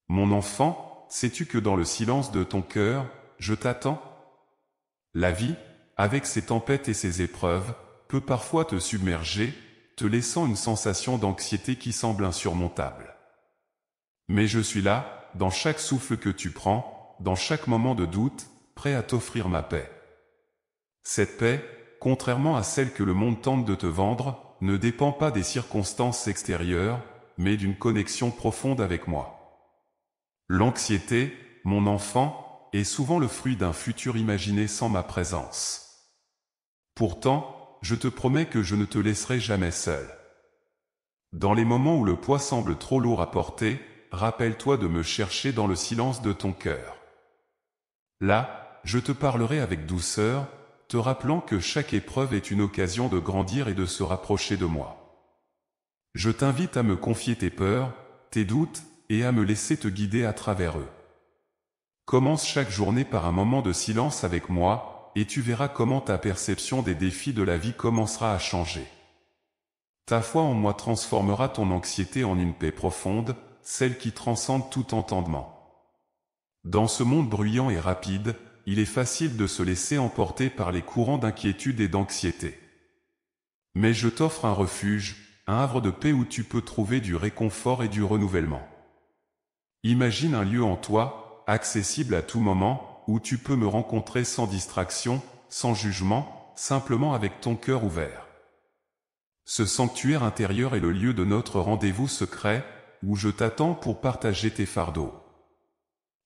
Mon enfant, sais-tu que dans le silence de ton cœur, je t'attends? La vie, avec ses tempêtes et ses épreuves, peut parfois te submerger, te laissant une sensation d'anxiété qui semble insurmontable. Mais je suis là, dans chaque souffle que tu prends, dans chaque moment de doute, prêt à t'offrir ma paix. Cette paix, contrairement à celle que le monde tente de te vendre, ne dépend pas des circonstances extérieures, mais d'une connexion profonde avec moi. L'anxiété, mon enfant, est souvent le fruit d'un futur imaginé sans ma présence. Pourtant, je te promets que je ne te laisserai jamais seul. Dans les moments où le poids semble trop lourd à porter, rappelle-toi de me chercher dans le silence de ton cœur. Là, je te parlerai avec douceur, te rappelant que chaque épreuve est une occasion de grandir et de se rapprocher de moi. Je t'invite à me confier tes peurs, tes doutes, et à me laisser te guider à travers eux. Commence chaque journée par un moment de silence avec moi, et tu verras comment ta perception des défis de la vie commencera à changer. Ta foi en moi transformera ton anxiété en une paix profonde, celle qui transcende tout entendement. Dans ce monde bruyant et rapide, il est facile de se laisser emporter par les courants d'inquiétude et d'anxiété. Mais je t'offre un refuge, un havre de paix où tu peux trouver du réconfort et du renouvellement. Imagine un lieu en toi, accessible à tout moment, où tu peux me rencontrer sans distraction, sans jugement, simplement avec ton cœur ouvert. Ce sanctuaire intérieur est le lieu de notre rendez-vous secret, où je t'attends pour partager tes fardeaux.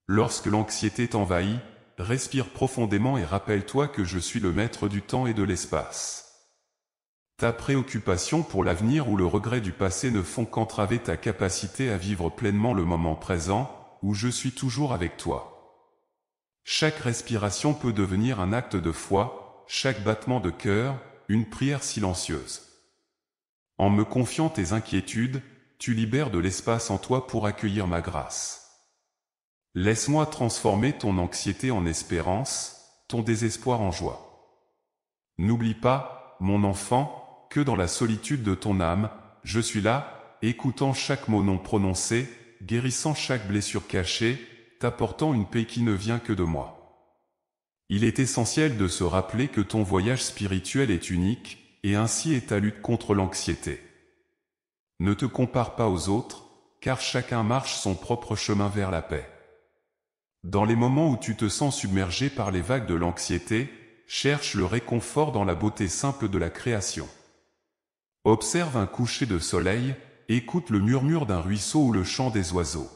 Lorsque l'anxiété t'envahit, respire profondément et rappelle-toi que je suis le maître du temps et de l'espace. Ta préoccupation pour l'avenir ou le regret du passé ne font qu'entraver ta capacité à vivre pleinement le moment présent, où je suis toujours avec toi. Chaque respiration peut devenir un acte de foi, chaque battement de cœur, une prière silencieuse. En me confiant tes inquiétudes, tu libères de l'espace en toi pour accueillir ma grâce. Laisse-moi transformer ton anxiété en espérance, ton désespoir en joie. N'oublie pas, mon enfant, que dans la solitude de ton âme, je suis là, écoutant chaque mot non prononcé, guérissant chaque blessure cachée, t'apportant une paix qui ne vient que de moi. Il est essentiel de se rappeler que ton voyage spirituel est unique, et ainsi est ta lutte contre l'anxiété. Ne te compare pas aux autres, car chacun marche son propre chemin vers la paix. Dans les moments où tu te sens submergé par les vagues de l'anxiété, cherche le réconfort dans la beauté simple de la création. Observe un coucher de soleil, écoute le murmure d'un ruisseau ou le chant des oiseaux.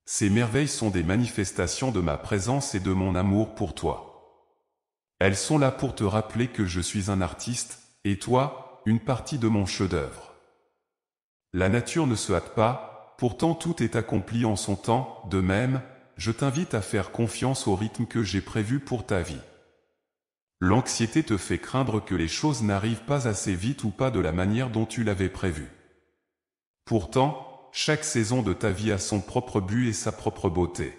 Ces merveilles sont des manifestations de ma présence et de mon amour pour toi. Elles sont là pour te rappeler que je suis un artiste, et toi, une partie de mon chef-d'œuvre. La nature ne se hâte pas, pourtant tout est accompli en son temps, de même, je t'invite à faire confiance au rythme que j'ai prévu pour ta vie. L'anxiété te fait craindre que les choses n'arrivent pas assez vite ou pas de la manière dont tu l'avais prévu. Pourtant, chaque saison de ta vie a son propre but et sa propre beauté.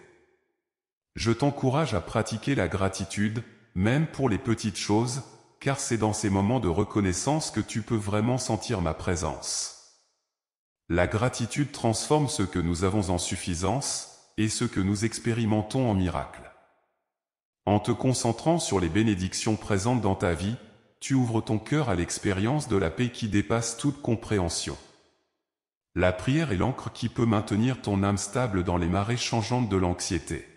Je t'encourage à pratiquer la gratitude, même pour les petites choses, car c'est dans ces moments de reconnaissance que tu peux vraiment sentir ma présence. La gratitude transforme ce que nous avons en suffisance, et ce que nous expérimentons en miracle. En te concentrant sur les bénédictions présentes dans ta vie, tu ouvres ton cœur à l'expérience de la paix qui dépasse toute compréhension. La prière est l'encre qui peut maintenir ton âme stable dans les marées changeantes de l'anxiété.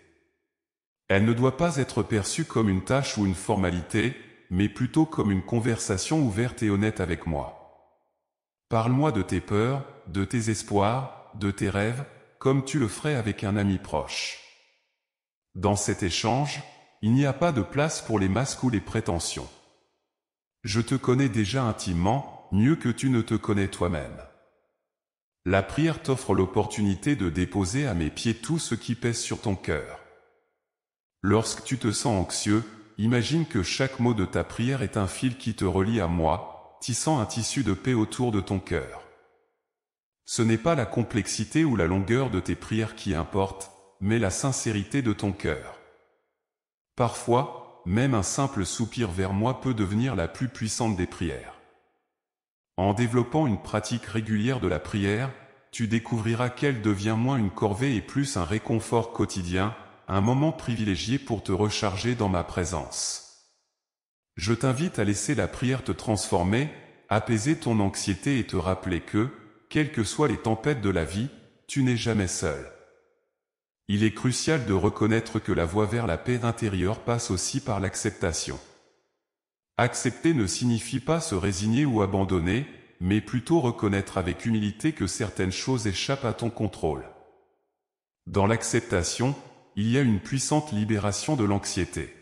Elle ne doit pas être perçue comme une tâche ou une formalité, mais plutôt comme une conversation ouverte et honnête avec moi. Parle-moi de tes peurs, de tes espoirs, de tes rêves, comme tu le ferais avec un ami proche. Dans cet échange, il n'y a pas de place pour les masques ou les prétentions. Je te connais déjà intimement, mieux que tu ne te connais toi-même. La prière t'offre l'opportunité de déposer à mes pieds tout ce qui pèse sur ton cœur. Lorsque tu te sens anxieux, imagine que chaque mot de ta prière est un fil qui te relie à moi, tissant un tissu de paix autour de ton cœur. Ce n'est pas la complexité ou la longueur de tes prières qui importe, mais la sincérité de ton cœur. Parfois, même un simple soupir vers moi peut devenir la plus puissante des prières. En développant une pratique régulière de la prière, tu découvriras qu'elle devient moins une corvée et plus un réconfort quotidien, un moment privilégié pour te recharger dans ma présence. Je t'invite à laisser la prière te transformer, apaiser ton anxiété et te rappeler que, quelles que soient les tempêtes de la vie, tu n'es jamais seul. Il est crucial de reconnaître que la voie vers la paix intérieure passe aussi par l'acceptation. Accepter ne signifie pas se résigner ou abandonner, mais plutôt reconnaître avec humilité que certaines choses échappent à ton contrôle. Dans l'acceptation, il y a une puissante libération de l'anxiété.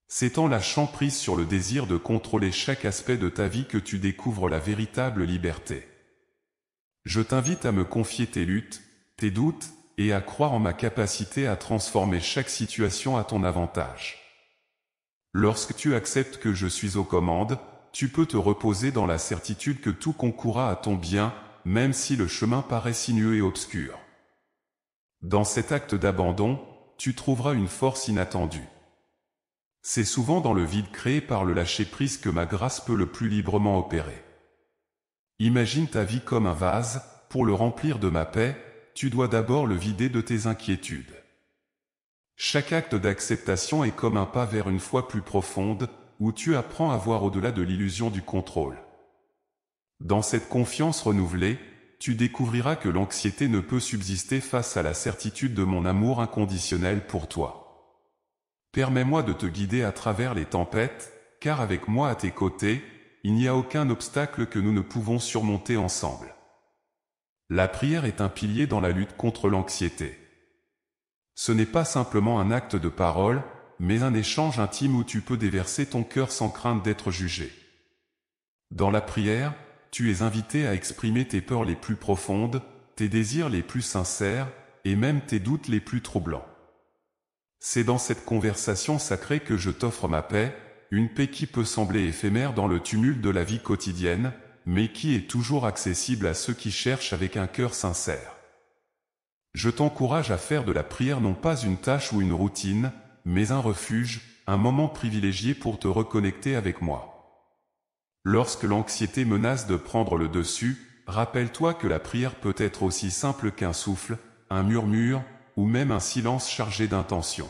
C'est en lâchant prise sur le désir de contrôler chaque aspect de ta vie que tu découvres la véritable liberté. Je t'invite à me confier tes luttes, tes doutes, et à croire en ma capacité à transformer chaque situation à ton avantage. Lorsque tu acceptes que je suis aux commandes, tu peux te reposer dans la certitude que tout concourra à ton bien, même si le chemin paraît sinueux et obscur. Dans cet acte d'abandon, tu trouveras une force inattendue. C'est souvent dans le vide créé par le lâcher-prise que ma grâce peut le plus librement opérer. Imagine ta vie comme un vase, pour le remplir de ma paix, tu dois d'abord le vider de tes inquiétudes. Chaque acte d'acceptation est comme un pas vers une foi plus profonde, où tu apprends à voir au-delà de l'illusion du contrôle. Dans cette confiance renouvelée, tu découvriras que l'anxiété ne peut subsister face à la certitude de mon amour inconditionnel pour toi. Permets-moi de te guider à travers les tempêtes, car avec moi à tes côtés, il n'y a aucun obstacle que nous ne pouvons surmonter ensemble. La prière est un pilier dans la lutte contre l'anxiété. Ce n'est pas simplement un acte de parole, mais un échange intime où tu peux déverser ton cœur sans crainte d'être jugé. Dans la prière, tu es invité à exprimer tes peurs les plus profondes, tes désirs les plus sincères, et même tes doutes les plus troublants. C'est dans cette conversation sacrée que je t'offre ma paix, une paix qui peut sembler éphémère dans le tumulte de la vie quotidienne, mais qui est toujours accessible à ceux qui cherchent avec un cœur sincère. Je t'encourage à faire de la prière non pas une tâche ou une routine, mais un refuge, un moment privilégié pour te reconnecter avec moi. Lorsque l'anxiété menace de prendre le dessus, rappelle-toi que la prière peut être aussi simple qu'un souffle, un murmure, ou même un silence chargé d'intention.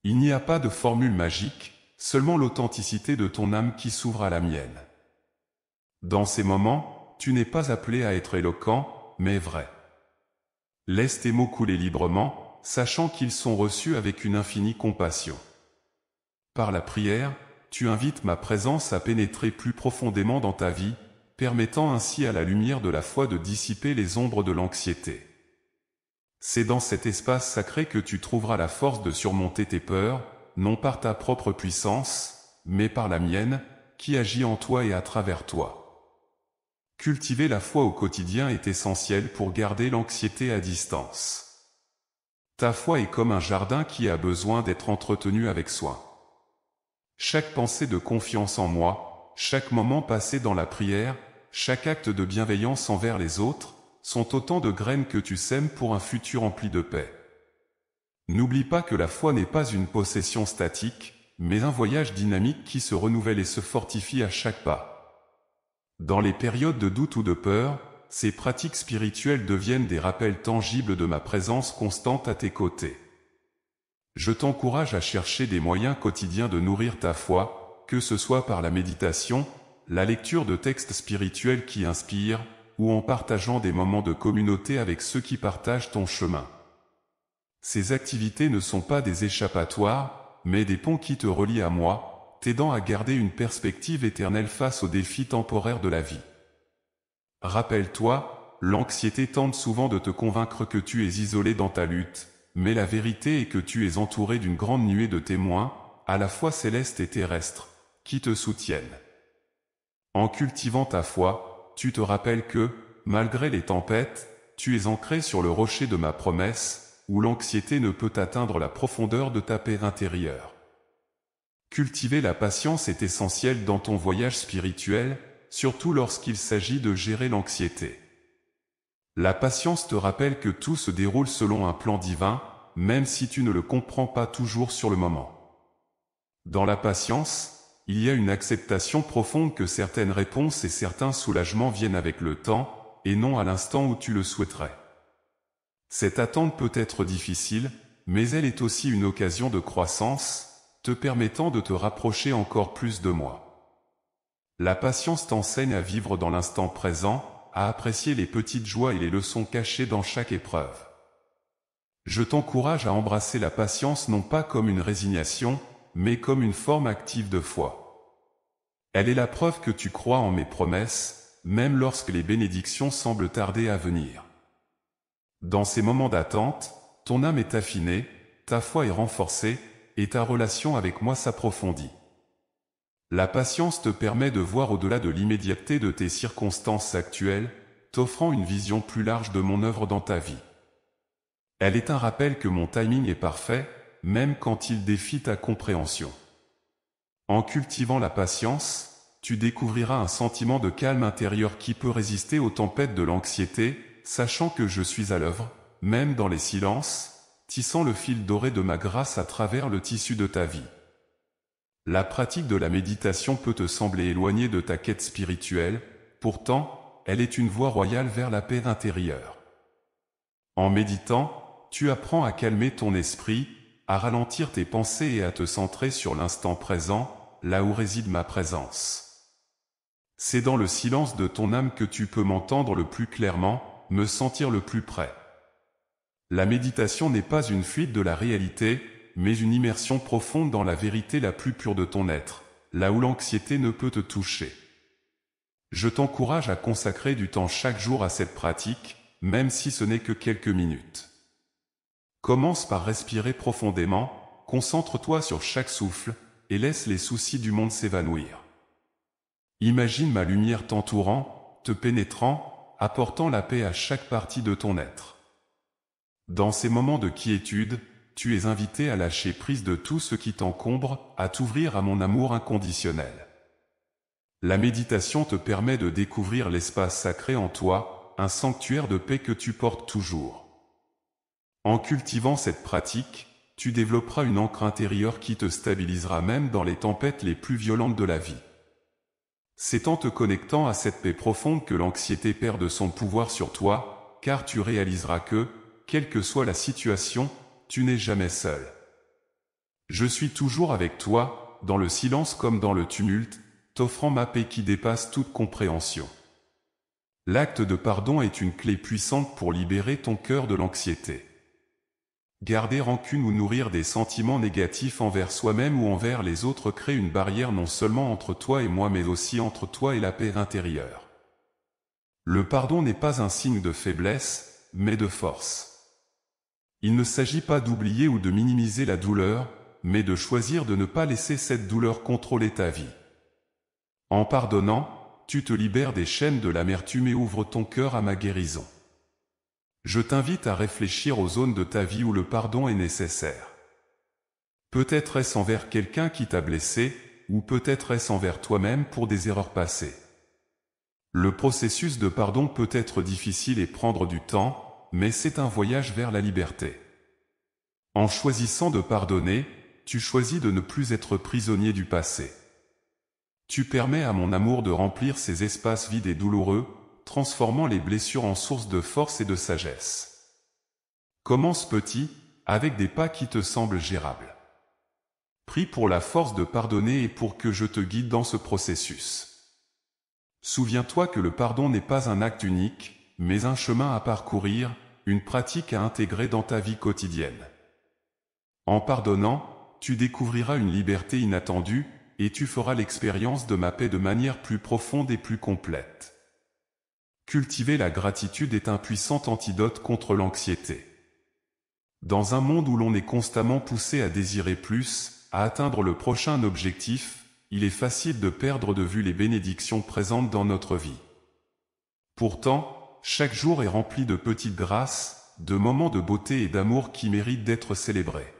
Il n'y a pas de formule magique, seulement l'authenticité de ton âme qui s'ouvre à la mienne. Dans ces moments, tu n'es pas appelé à être éloquent, mais vrai. Laisse tes mots couler librement, sachant qu'ils sont reçus avec une infinie compassion. Par la prière, tu invites ma présence à pénétrer plus profondément dans ta vie, permettant ainsi à la lumière de la foi de dissiper les ombres de l'anxiété. C'est dans cet espace sacré que tu trouveras la force de surmonter tes peurs, non par ta propre puissance, mais par la mienne, qui agit en toi et à travers toi. Cultiver la foi au quotidien est essentiel pour garder l'anxiété à distance. Ta foi est comme un jardin qui a besoin d'être entretenu avec soin. Chaque pensée de confiance en moi, chaque moment passé dans la prière, chaque acte de bienveillance envers les autres, sont autant de graines que tu sèmes pour un futur empli de paix. N'oublie pas que la foi n'est pas une possession statique, mais un voyage dynamique qui se renouvelle et se fortifie à chaque pas. Dans les périodes de doute ou de peur, ces pratiques spirituelles deviennent des rappels tangibles de ma présence constante à tes côtés. Je t'encourage à chercher des moyens quotidiens de nourrir ta foi, que ce soit par la méditation, la lecture de textes spirituels qui inspirent, ou en partageant des moments de communauté avec ceux qui partagent ton chemin. Ces activités ne sont pas des échappatoires, mais des ponts qui te relient à moi, t'aidant à garder une perspective éternelle face aux défis temporaires de la vie. Rappelle-toi, l'anxiété tente souvent de te convaincre que tu es isolé dans ta lutte, mais la vérité est que tu es entouré d'une grande nuée de témoins, à la fois célestes et terrestres, qui te soutiennent. En cultivant ta foi, tu te rappelles que, malgré les tempêtes, tu es ancré sur le rocher de ma promesse, où l'anxiété ne peut atteindre la profondeur de ta paix intérieure. Cultiver la patience est essentiel dans ton voyage spirituel, surtout lorsqu'il s'agit de gérer l'anxiété. La patience te rappelle que tout se déroule selon un plan divin, même si tu ne le comprends pas toujours sur le moment. Dans la patience, il y a une acceptation profonde que certaines réponses et certains soulagements viennent avec le temps, et non à l'instant où tu le souhaiterais. Cette attente peut être difficile, mais elle est aussi une occasion de croissance, te permettant de te rapprocher encore plus de moi. La patience t'enseigne à vivre dans l'instant présent, à apprécier les petites joies et les leçons cachées dans chaque épreuve. Je t'encourage à embrasser la patience non pas comme une résignation, mais comme une forme active de foi. Elle est la preuve que tu crois en mes promesses, même lorsque les bénédictions semblent tarder à venir. Dans ces moments d'attente, ton âme est affinée, ta foi est renforcée, et ta relation avec moi s'approfondit. La patience te permet de voir au-delà de l'immédiateté de tes circonstances actuelles, t'offrant une vision plus large de mon œuvre dans ta vie. Elle est un rappel que mon timing est parfait, même quand il défie ta compréhension. En cultivant la patience, tu découvriras un sentiment de calme intérieur qui peut résister aux tempêtes de l'anxiété, sachant que je suis à l'œuvre, même dans les silences, tissant le fil doré de ma grâce à travers le tissu de ta vie. La pratique de la méditation peut te sembler éloignée de ta quête spirituelle, pourtant, elle est une voie royale vers la paix intérieure. En méditant, tu apprends à calmer ton esprit, à ralentir tes pensées et à te centrer sur l'instant présent, là où réside ma présence. C'est dans le silence de ton âme que tu peux m'entendre le plus clairement, me sentir le plus près. La méditation n'est pas une fuite de la réalité, mais une immersion profonde dans la vérité la plus pure de ton être, là où l'anxiété ne peut te toucher. Je t'encourage à consacrer du temps chaque jour à cette pratique, même si ce n'est que quelques minutes. Commence par respirer profondément, concentre-toi sur chaque souffle, et laisse les soucis du monde s'évanouir. Imagine ma lumière t'entourant, te pénétrant, apportant la paix à chaque partie de ton être. Dans ces moments de quiétude, tu es invité à lâcher prise de tout ce qui t'encombre, à t'ouvrir à mon amour inconditionnel. La méditation te permet de découvrir l'espace sacré en toi, un sanctuaire de paix que tu portes toujours. En cultivant cette pratique, tu développeras une ancre intérieure qui te stabilisera même dans les tempêtes les plus violentes de la vie. C'est en te connectant à cette paix profonde que l'anxiété perd de son pouvoir sur toi, car tu réaliseras que, quelle que soit la situation, tu n'es jamais seul. Je suis toujours avec toi, dans le silence comme dans le tumulte, t'offrant ma paix qui dépasse toute compréhension. L'acte de pardon est une clé puissante pour libérer ton cœur de l'anxiété. Garder rancune ou nourrir des sentiments négatifs envers soi-même ou envers les autres crée une barrière non seulement entre toi et moi mais aussi entre toi et la paix intérieure. Le pardon n'est pas un signe de faiblesse, mais de force. Il ne s'agit pas d'oublier ou de minimiser la douleur, mais de choisir de ne pas laisser cette douleur contrôler ta vie. En pardonnant, tu te libères des chaînes de l'amertume et ouvres ton cœur à ma guérison. Je t'invite à réfléchir aux zones de ta vie où le pardon est nécessaire. Peut-être est-ce envers quelqu'un qui t'a blessé, ou peut-être est-ce envers toi-même pour des erreurs passées. Le processus de pardon peut être difficile et prendre du temps, mais c'est un voyage vers la liberté. En choisissant de pardonner, tu choisis de ne plus être prisonnier du passé. Tu permets à mon amour de remplir ces espaces vides et douloureux, transformant les blessures en source de force et de sagesse. Commence petit, avec des pas qui te semblent gérables. Prie pour la force de pardonner et pour que je te guide dans ce processus. Souviens-toi que le pardon n'est pas un acte unique, mais un chemin à parcourir, une pratique à intégrer dans ta vie quotidienne. En pardonnant, tu découvriras une liberté inattendue, et tu feras l'expérience de ma paix de manière plus profonde et plus complète. Cultiver la gratitude est un puissant antidote contre l'anxiété. Dans un monde où l'on est constamment poussé à désirer plus, à atteindre le prochain objectif, il est facile de perdre de vue les bénédictions présentes dans notre vie. Pourtant, chaque jour est rempli de petites grâces, de moments de beauté et d'amour qui méritent d'être célébrés.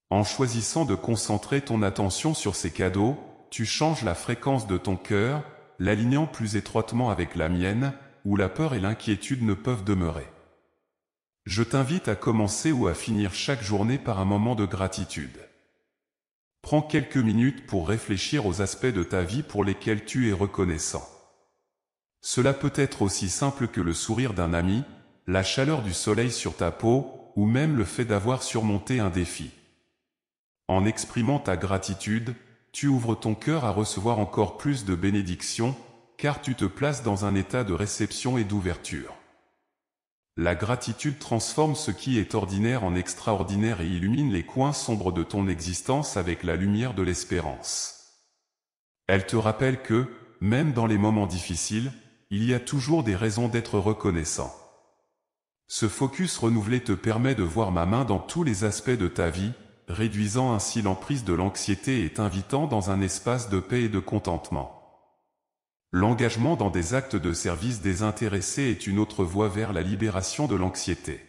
En choisissant de concentrer ton attention sur ces cadeaux, tu changes la fréquence de ton cœur, l'alignant plus étroitement avec la mienne, où la peur et l'inquiétude ne peuvent demeurer. Je t'invite à commencer ou à finir chaque journée par un moment de gratitude. Prends quelques minutes pour réfléchir aux aspects de ta vie pour lesquels tu es reconnaissant. Cela peut être aussi simple que le sourire d'un ami, la chaleur du soleil sur ta peau, ou même le fait d'avoir surmonté un défi. En exprimant ta gratitude, tu ouvres ton cœur à recevoir encore plus de bénédictions, car tu te places dans un état de réception et d'ouverture. La gratitude transforme ce qui est ordinaire en extraordinaire et illumine les coins sombres de ton existence avec la lumière de l'espérance. Elle te rappelle que, même dans les moments difficiles, il y a toujours des raisons d'être reconnaissant. Ce focus renouvelé te permet de voir ma main dans tous les aspects de ta vie, réduisant ainsi l'emprise de l'anxiété et t'invitant dans un espace de paix et de contentement. L'engagement dans des actes de service désintéressés est une autre voie vers la libération de l'anxiété.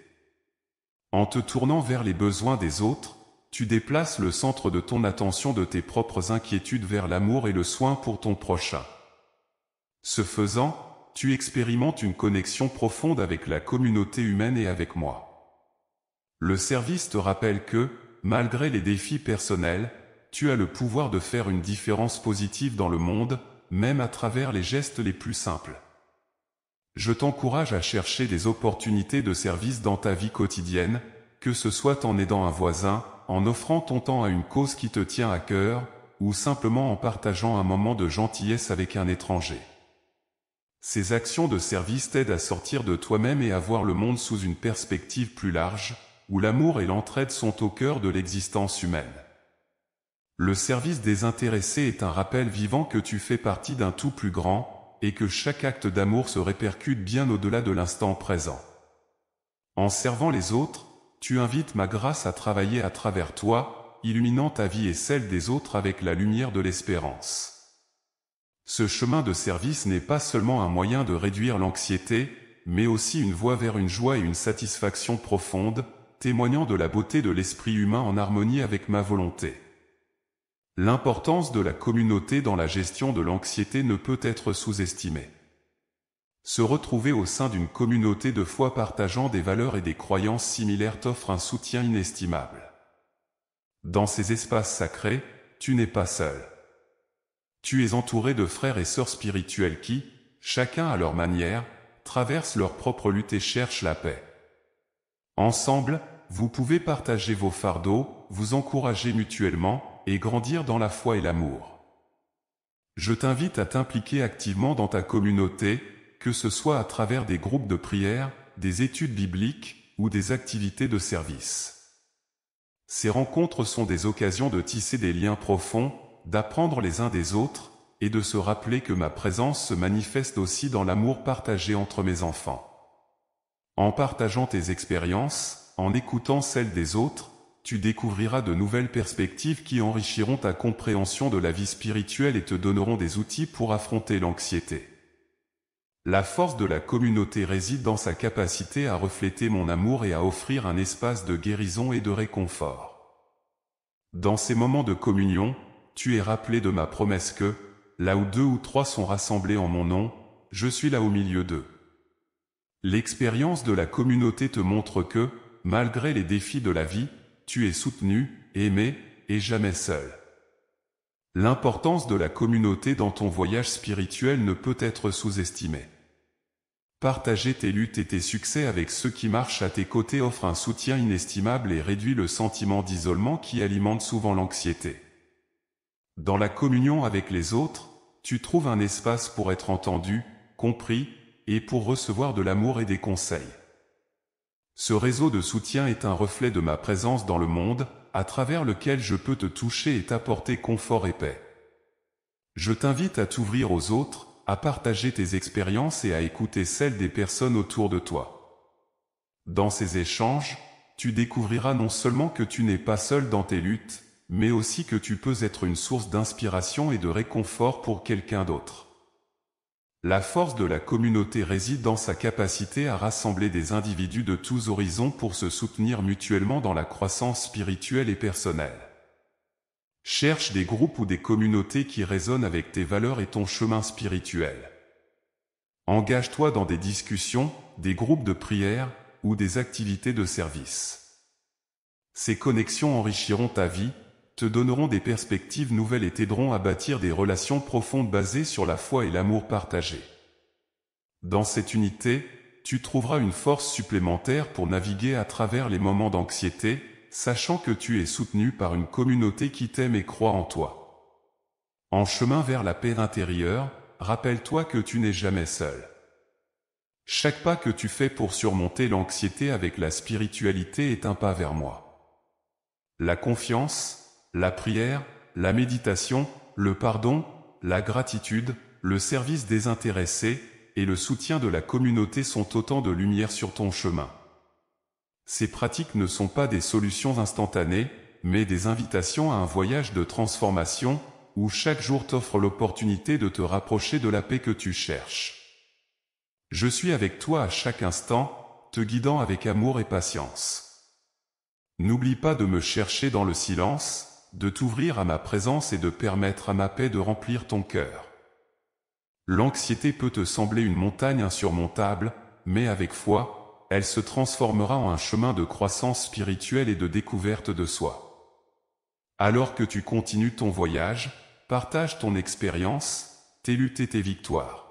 En te tournant vers les besoins des autres, tu déplaces le centre de ton attention de tes propres inquiétudes vers l'amour et le soin pour ton prochain. Ce faisant, tu expérimentes une connexion profonde avec la communauté humaine et avec moi. Le service te rappelle que, malgré les défis personnels, tu as le pouvoir de faire une différence positive dans le monde, même à travers les gestes les plus simples. Je t'encourage à chercher des opportunités de service dans ta vie quotidienne, que ce soit en aidant un voisin, en offrant ton temps à une cause qui te tient à cœur, ou simplement en partageant un moment de gentillesse avec un étranger. Ces actions de service t'aident à sortir de toi-même et à voir le monde sous une perspective plus large, où l'amour et l'entraide sont au cœur de l'existence humaine. Le service désintéressé est un rappel vivant que tu fais partie d'un tout plus grand, et que chaque acte d'amour se répercute bien au-delà de l'instant présent. En servant les autres, tu invites ma grâce à travailler à travers toi, illuminant ta vie et celle des autres avec la lumière de l'espérance. Ce chemin de service n'est pas seulement un moyen de réduire l'anxiété, mais aussi une voie vers une joie et une satisfaction profonde, témoignant de la beauté de l'esprit humain en harmonie avec ma volonté. L'importance de la communauté dans la gestion de l'anxiété ne peut être sous-estimée. Se retrouver au sein d'une communauté de foi partageant des valeurs et des croyances similaires t'offre un soutien inestimable. Dans ces espaces sacrés, tu n'es pas seul. Tu es entouré de frères et sœurs spirituels qui, chacun à leur manière, traversent leur propre lutte et cherchent la paix. Ensemble, vous pouvez partager vos fardeaux, vous encourager mutuellement, et grandir dans la foi et l'amour. Je t'invite à t'impliquer activement dans ta communauté, que ce soit à travers des groupes de prière, des études bibliques ou des activités de service. Ces rencontres sont des occasions de tisser des liens profonds, d'apprendre les uns des autres, et de se rappeler que ma présence se manifeste aussi dans l'amour partagé entre mes enfants. En partageant tes expériences, en écoutant celles des autres, tu découvriras de nouvelles perspectives qui enrichiront ta compréhension de la vie spirituelle et te donneront des outils pour affronter l'anxiété. La force de la communauté réside dans sa capacité à refléter mon amour et à offrir un espace de guérison et de réconfort. Dans ces moments de communion, tu es rappelé de ma promesse que, là où 2 ou 3 sont rassemblés en mon nom, je suis là au milieu d'eux. L'expérience de la communauté te montre que, malgré les défis de la vie, tu es soutenu, aimé, et jamais seul. L'importance de la communauté dans ton voyage spirituel ne peut être sous-estimée. Partager tes luttes et tes succès avec ceux qui marchent à tes côtés offre un soutien inestimable et réduit le sentiment d'isolement qui alimente souvent l'anxiété. Dans la communion avec les autres, tu trouves un espace pour être entendu, compris, et pour recevoir de l'amour et des conseils. Ce réseau de soutien est un reflet de ma présence dans le monde, à travers lequel je peux te toucher et t'apporter confort et paix. Je t'invite à t'ouvrir aux autres, à partager tes expériences et à écouter celles des personnes autour de toi. Dans ces échanges, tu découvriras non seulement que tu n'es pas seul dans tes luttes, mais aussi que tu peux être une source d'inspiration et de réconfort pour quelqu'un d'autre. La force de la communauté réside dans sa capacité à rassembler des individus de tous horizons pour se soutenir mutuellement dans la croissance spirituelle et personnelle. Cherche des groupes ou des communautés qui résonnent avec tes valeurs et ton chemin spirituel. Engage-toi dans des discussions, des groupes de prière ou des activités de service. Ces connexions enrichiront ta vie, te donneront des perspectives nouvelles et t'aideront à bâtir des relations profondes basées sur la foi et l'amour partagé. Dans cette unité, tu trouveras une force supplémentaire pour naviguer à travers les moments d'anxiété, sachant que tu es soutenu par une communauté qui t'aime et croit en toi. En chemin vers la paix intérieure, rappelle-toi que tu n'es jamais seul. Chaque pas que tu fais pour surmonter l'anxiété avec la spiritualité est un pas vers moi. La confiance, la prière, la méditation, le pardon, la gratitude, le service désintéressé et le soutien de la communauté sont autant de lumières sur ton chemin. Ces pratiques ne sont pas des solutions instantanées, mais des invitations à un voyage de transformation, où chaque jour t'offre l'opportunité de te rapprocher de la paix que tu cherches. Je suis avec toi à chaque instant, te guidant avec amour et patience. N'oublie pas de me chercher dans le silence, de t'ouvrir à ma présence et de permettre à ma paix de remplir ton cœur. L'anxiété peut te sembler une montagne insurmontable, mais avec foi, elle se transformera en un chemin de croissance spirituelle et de découverte de soi. Alors que tu continues ton voyage, partage ton expérience, tes luttes et tes victoires.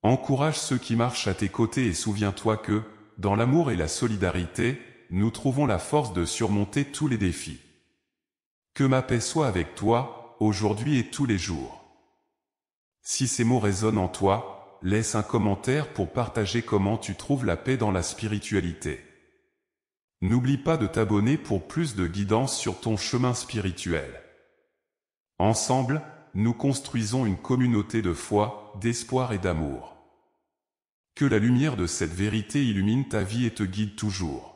Encourage ceux qui marchent à tes côtés et souviens-toi que, dans l'amour et la solidarité, nous trouvons la force de surmonter tous les défis. Que ma paix soit avec toi, aujourd'hui et tous les jours. Si ces mots résonnent en toi, laisse un commentaire pour partager comment tu trouves la paix dans la spiritualité. N'oublie pas de t'abonner pour plus de guidance sur ton chemin spirituel. Ensemble, nous construisons une communauté de foi, d'espoir et d'amour. Que la lumière de cette vérité illumine ta vie et te guide toujours.